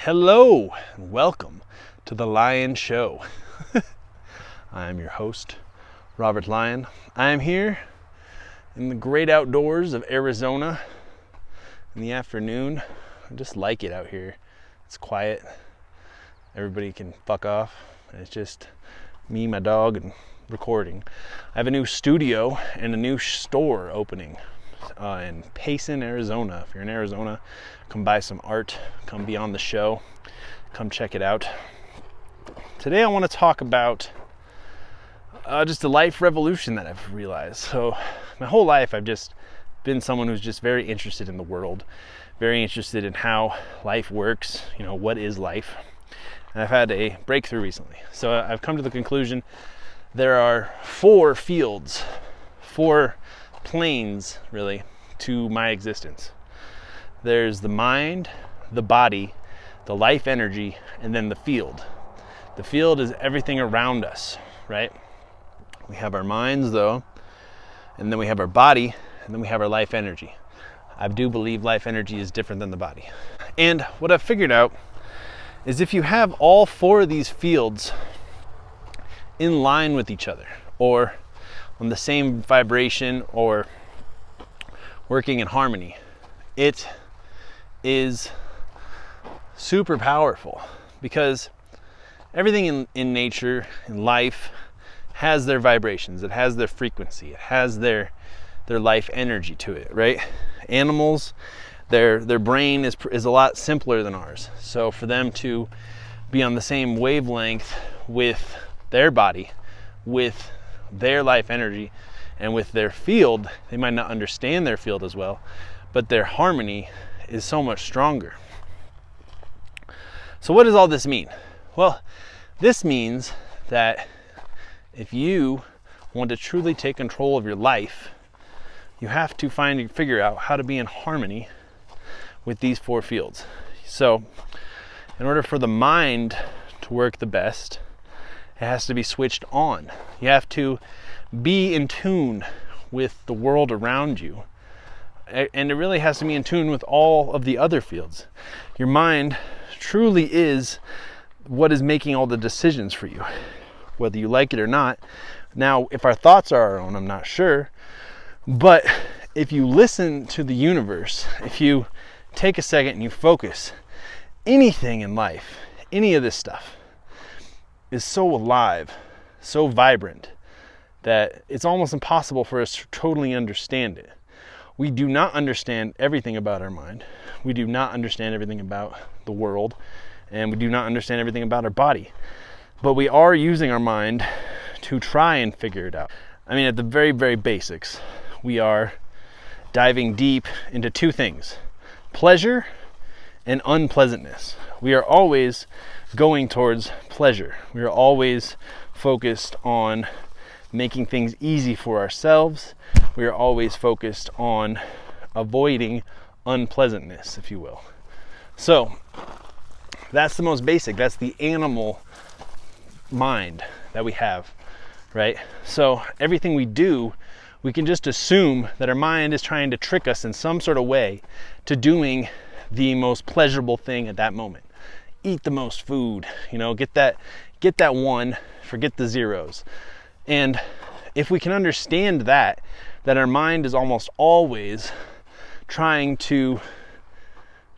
Hello and welcome to the Lion Show. I am your host, Robert Lyon. I am here in the great outdoors of Arizona in the afternoon. I just like it out here. It's quiet. Everybody can fuck off. It's just me, my dog, and recording. I have a new studio and a new store opening in Payson, Arizona. If you're in Arizona, come buy some art, come be on the show, come check it out. Today I want to talk about just a life revolution that I've realized. So my whole life I've just been someone who's just very interested in the world, very interested in how life works, what is life. And I've had a breakthrough recently. So I've come to the conclusion there are four planes really to my existence. There's the mind, the body, the life energy, and then the field. The field is everything around us, right? We have our minds though, and then we have our body, and then we have our life energy. I do believe life energy is different than the body. And what I've figured out is if you have all four of these fields in line with each other, or on the same vibration, or working in harmony, it is super powerful, because everything in nature, in life, has their vibrations, it has their frequency, it has their life energy to it, right? Animals, their brain is a lot simpler than ours. So for them to be on the same wavelength with their body, with their life energy, and with their field, they might not understand their field as well, but their harmony is so much stronger. So what does all this mean? Well, this means that if you want to truly take control of your life, you have to figure out how to be in harmony with these four fields. So in order for the mind to work the best, it has to be switched on. You have to be in tune with the world around you. And it really has to be in tune with all of the other fields. Your mind truly is what is making all the decisions for you, whether you like it or not. Now, if our thoughts are our own, I'm not sure. But if you listen to the universe, if you take a second and you focus, anything in life, any of this stuff, is so alive, so vibrant, that it's almost impossible for us to totally understand it. We do not understand everything about our mind. We do not understand everything about the world, and we do not understand everything about our body. But we are using our mind to try and figure it out. I mean, at the very, very basics, we are diving deep into two things: pleasure and unpleasantness. We are always going towards pleasure. We are always focused on making things easy for ourselves. We are always focused on avoiding unpleasantness, if you will. So that's the most basic. That's the animal mind that we have, right? So everything we do, we can just assume that our mind is trying to trick us in some sort of way to doing the most pleasurable thing at that moment. Eat the most food, get that one, forget the zeros. And if we can understand that our mind is almost always trying to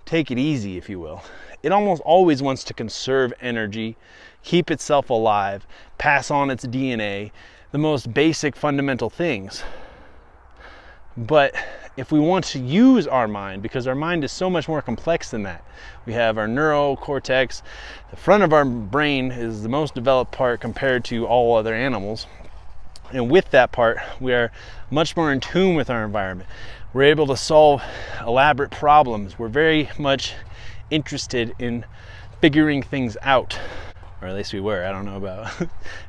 take it easy, if you will. It almost always wants to conserve energy, keep itself alive, pass on its DNA, the most basic fundamental things. But if we want to use our mind, because our mind is so much more complex than that, we have our neurocortex. The front of our brain is the most developed part compared to all other animals. And with that part, we are much more in tune with our environment. We're able to solve elaborate problems. We're very much interested in figuring things out. Or at least we were. I don't know about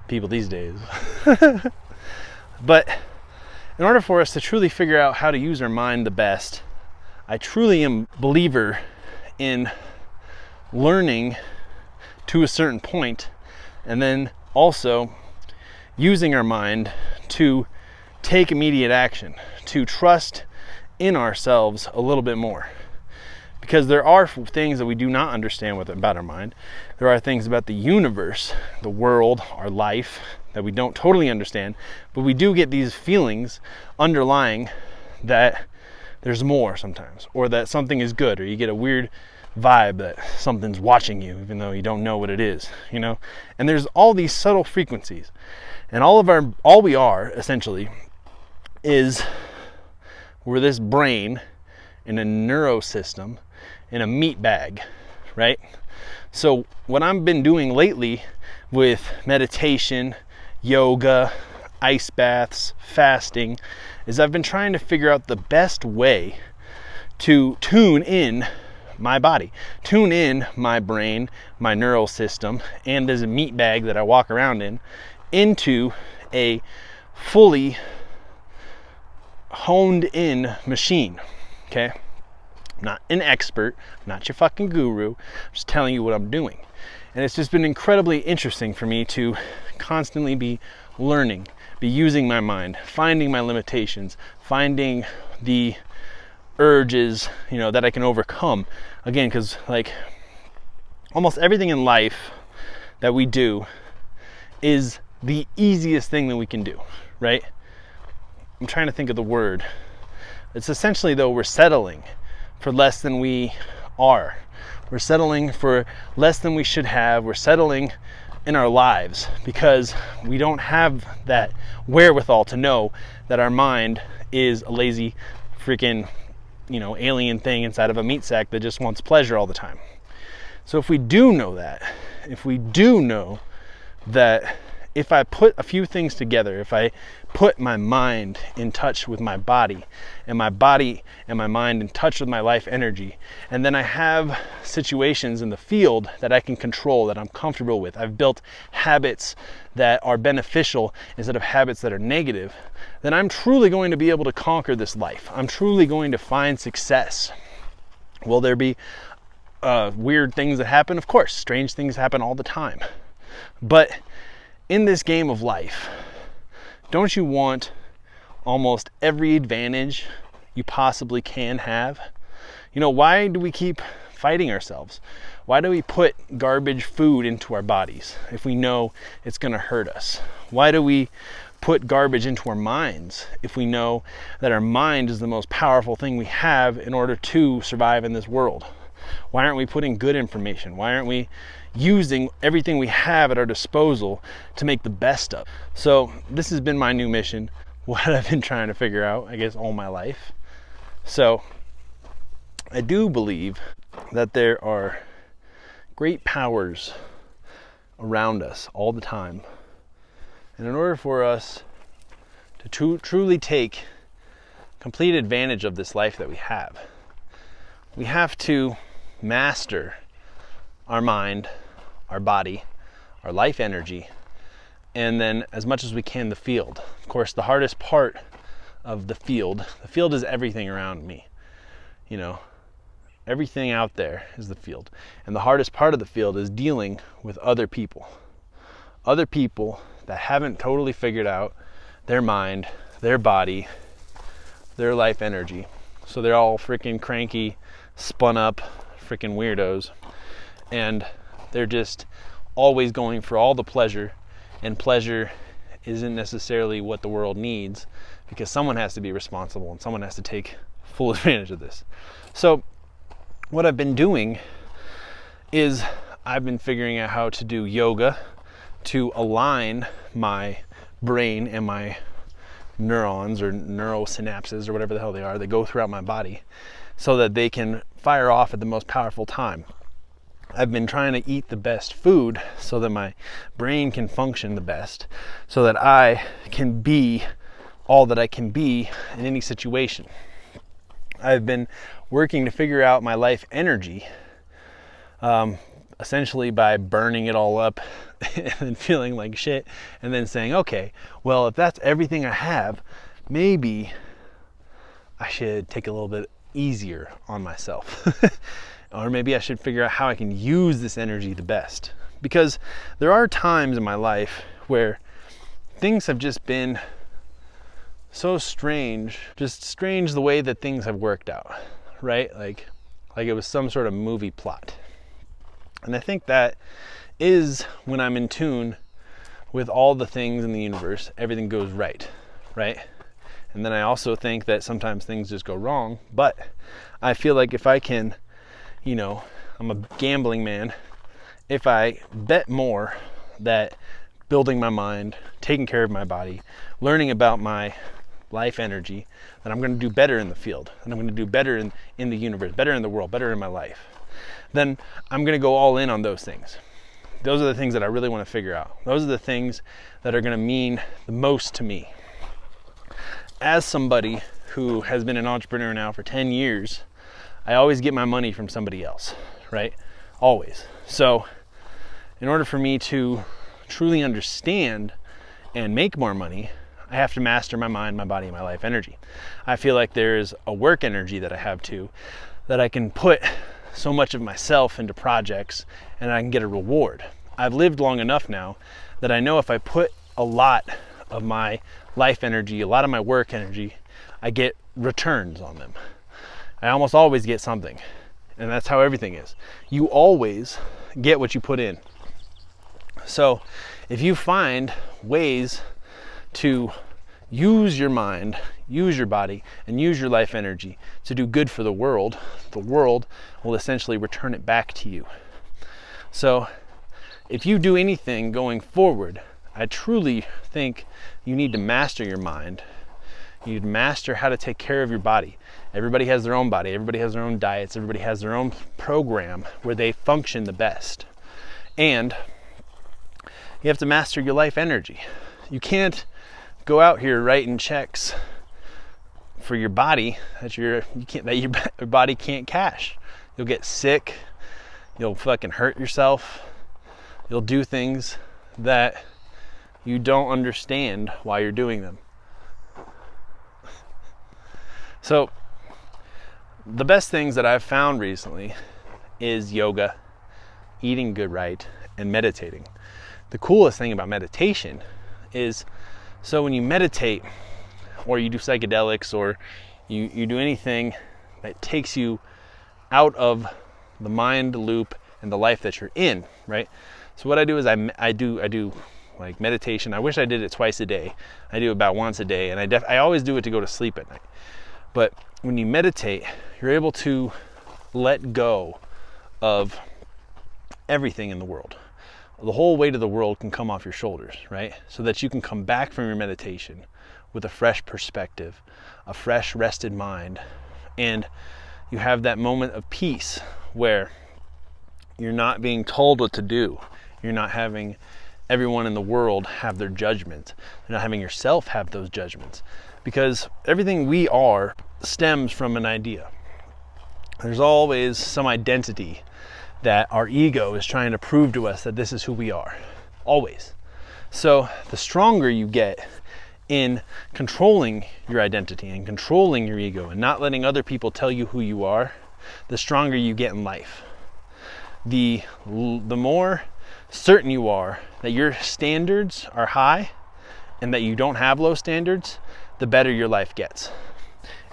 people these days. But in order for us to truly figure out how to use our mind the best, I truly am a believer in learning to a certain point, and then also using our mind to take immediate action, to trust in ourselves a little bit more. Because there are things that we do not understand about our mind. There are things about the universe, the world, our life that we don't totally understand, but we do get these feelings underlying that there's more sometimes, or that something is good, or you get a weird vibe that something's watching you even though you don't know what it is, you know? And there's all these subtle frequencies. And all we are essentially is we're this brain in a neurosystem in a meat bag, right? So what I've been doing lately with meditation, yoga, ice baths, fasting, is I've been trying to figure out the best way to tune in my body, tune in my brain, my neural system, and as a meat bag that I walk around in, into a fully honed in machine, okay? I'm not an expert, I'm not your fucking guru, I'm just telling you what I'm doing. And it's just been incredibly interesting for me to constantly be learning, be using my mind, finding my limitations, finding the urges, you know, that I can overcome. Again, because like almost everything in life that we do is the easiest thing that we can do, right? I'm trying to think of the word. It's essentially, though, we're settling for less than we are. We're settling for less than we should have. We're settling in our lives because we don't have that wherewithal to know that our mind is a lazy freaking, you know, alien thing inside of a meat sack that just wants pleasure all the time. So if we do know that, if we do know that if I put a few things together, if I put my mind in touch with my body and my mind in touch with my life energy, and then I have situations in the field that I can control, that I'm comfortable with, I've built habits that are beneficial instead of habits that are negative, then I'm truly going to be able to conquer this life. I'm truly going to find success. Will there be weird things that happen? Of course, strange things happen all the time. But in this game of life, don't you want almost every advantage you possibly can have? You know, why do we keep fighting ourselves? Why do we put garbage food into our bodies if we know it's going to hurt us? Why do we put garbage into our minds if we know that our mind is the most powerful thing we have in order to survive in this world? Why aren't we putting good information? Why aren't we using everything we have at our disposal to make the best of? So this has been my new mission, what I've been trying to figure out, I guess, all my life. So I do believe that there are great powers around us all the time. And in order for us to truly take complete advantage of this life that we have to master our mind, our body, our life energy, and then as much as we can the field. Of course, the hardest part of the field is everything around me. You know, everything out there is the field. And the hardest part of the field is dealing with other people that haven't totally figured out their mind, their body, their life energy. So they're all freaking cranky, spun up freaking weirdos. And they're just always going for all the pleasure, and pleasure isn't necessarily what the world needs, because someone has to be responsible and someone has to take full advantage of this. So what I've been doing is I've been figuring out how to do yoga to align my brain and my neurons or neurosynapses or whatever the hell they are that go throughout my body so that they can fire off at the most powerful time. I've been trying to eat the best food so that my brain can function the best, so that I can be all that I can be in any situation. I've been working to figure out my life energy, essentially by burning it all up and then feeling like shit, and then saying, okay, well, if that's everything I have, maybe I should take a little bit easier on myself. Or maybe I should figure out how I can use this energy the best. Because there are times in my life where things have just been so strange, just strange the way that things have worked out, right? Like like it was some sort of movie plot. And I think that is when I'm in tune with all the things in the universe, everything goes right? And then I also think that sometimes things just go wrong, but I feel like if I can, I'm a gambling man, if I bet more that building my mind, taking care of my body, learning about my life energy, that I'm going to do better in the field, and I'm going to do better in the universe, better in the world, better in my life, then I'm going to go all in on those things. Those are the things that I really want to figure out. Those are the things that are going to mean the most to me. As somebody who has been an entrepreneur now for 10 years, I always get my money from somebody else, right? Always. So in order for me to truly understand and make more money, I have to master my mind, my body, and my life energy. I feel like there's a work energy that I have too, that I can put so much of myself into projects and I can get a reward. I've lived long enough now that I know if I put a lot of my life energy, a lot of my work energy, I get returns on them. I almost always get something. And that's how everything is. You always get what you put in. So if you find ways to use your mind, use your body, and use your life energy to do good for the world will essentially return it back to you. So if you do anything going forward, I truly think you need to master your mind. You need to master how to take care of your body. Everybody has their own body. Everybody has their own diets. Everybody has their own program where they function the best. And you have to master your life energy. You can't go out here writing checks for your body that your body can't cash. You'll get sick. You'll fucking hurt yourself. You'll do things that you don't understand why you're doing them. So the best things that I've found recently is yoga, eating good right, and meditating. The coolest thing about meditation is, so when you meditate or you do psychedelics or you do anything that takes you out of the mind loop and the life that you're in, right? So what I do is I do like meditation. I wish I did it twice a day. I do about once a day, and I always do it to go to sleep at night. But when you meditate, you're able to let go of everything in the world. The whole weight of the world can come off your shoulders, right? So that you can come back from your meditation with a fresh perspective, a fresh rested mind, and you have that moment of peace where you're not being told what to do. You're not having everyone in the world have their judgments. You're not having yourself have those judgments. Because everything we are stems from an idea. There's always some identity that our ego is trying to prove to us that this is who we are. Always. So the stronger you get in controlling your identity and controlling your ego and not letting other people tell you who you are, the stronger you get in life. The more certain you are that your standards are high and that you don't have low standards, the better your life gets.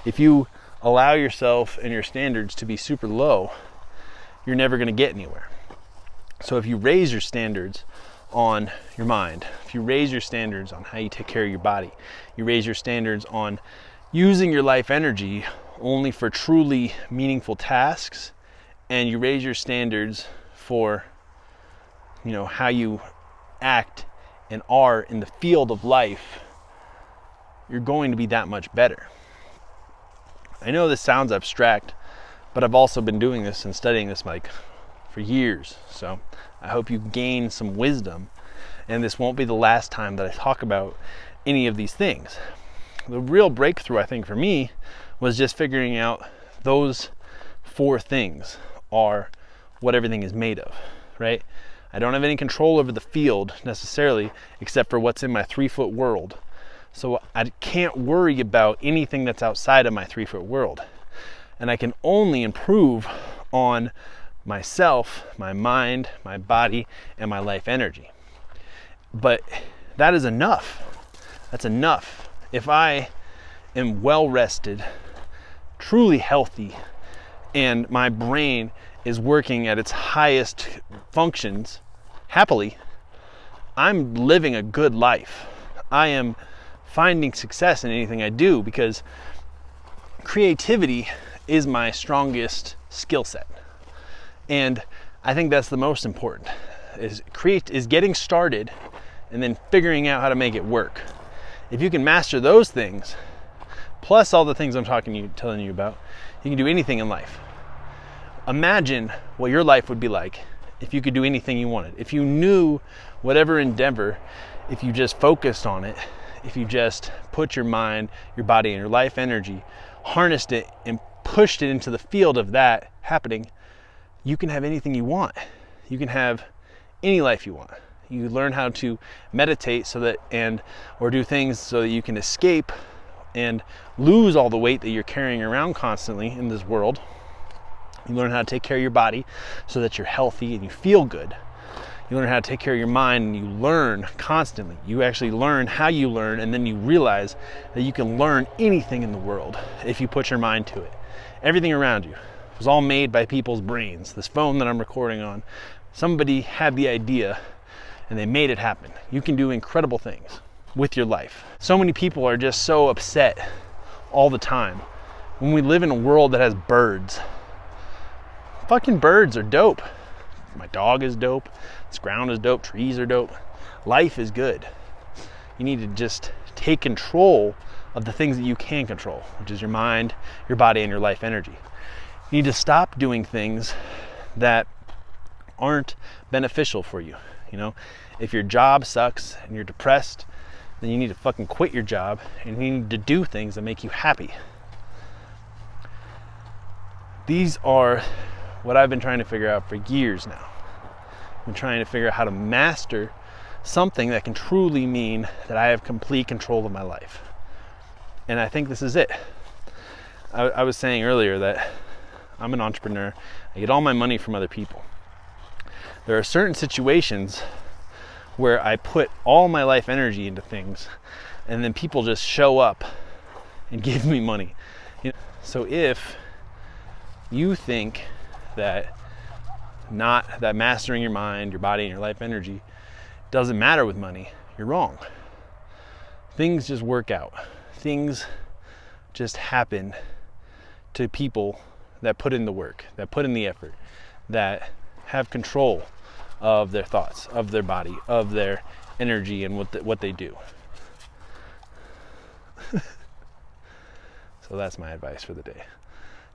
If you allow yourself and your standards to be super low, you're never going to get anywhere. So if you raise your standards on your mind, if you raise your standards on how you take care of your body, you raise your standards on using your life energy only for truly meaningful tasks, and you raise your standards for how you act and are in the field of life, you're going to be that much better. I know this sounds abstract, but I've also been doing this and studying this for years. So I hope you gain some wisdom, and this won't be the last time that I talk about any of these things. The real breakthrough, I think, for me was just figuring out those 4 things are what everything is made of, right? I don't have any control over the field necessarily, except for what's in my 3-foot world. So I can't worry about anything that's outside of my 3-foot world. And I can only improve on myself, my mind, my body, and my life energy. But that is enough. That's enough. If I am well rested, truly healthy, and my brain is working at its highest functions happily, I'm living a good life. I am finding success in anything I do because creativity is my strongest skill set. And I think that's the most important, is getting started and then figuring out how to make it work. If you can master those things, plus all the things I'm telling you about, you can do anything in life. Imagine what your life would be like if you could do anything you wanted. If you knew whatever endeavor, if you just focused on it, if you just put your mind, your body, and your life energy, harnessed it and pushed it into the field of that happening, you can have anything you want. You can have any life you want. You learn how to meditate or do things so that you can escape and lose all the weight that you're carrying around constantly in this world. You learn how to take care of your body so that you're healthy and you feel good. You learn how to take care of your mind, and you learn constantly. You actually learn how you learn, and then you realize that you can learn anything in the world if you put your mind to it. Everything around you was all made by people's brains. This phone that I'm recording on, somebody had the idea and they made it happen. You can do incredible things with your life. So many people are just so upset all the time when we live in a world that has birds. Fucking birds are dope. My dog is dope. This ground is dope. Trees are dope. Life is good. You need to just take control of the things that you can control, which is your mind, your body, and your life energy. You need to stop doing things that aren't beneficial for you. You know, if your job sucks and you're depressed, then you need to fucking quit your job and you need to do things that make you happy. These are what I've been trying to figure out for years now. I've been trying to figure out how to master something that can truly mean that I have complete control of my life. And I think this is it. I was saying earlier that I'm an entrepreneur. I get all my money from other people. There are certain situations where I put all my life energy into things and then people just show up and give me money. You know? So if you think that mastering your mind, your body, and your life energy doesn't matter with money, you're wrong. Things just work out. Things just happen to people that put in the work, that put in the effort, that have control of their thoughts, of their body, of their energy, and what they do. So that's my advice for the day.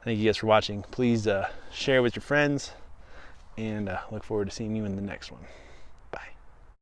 Thank you guys for watching. Please share with your friends, and look forward to seeing you in the next one.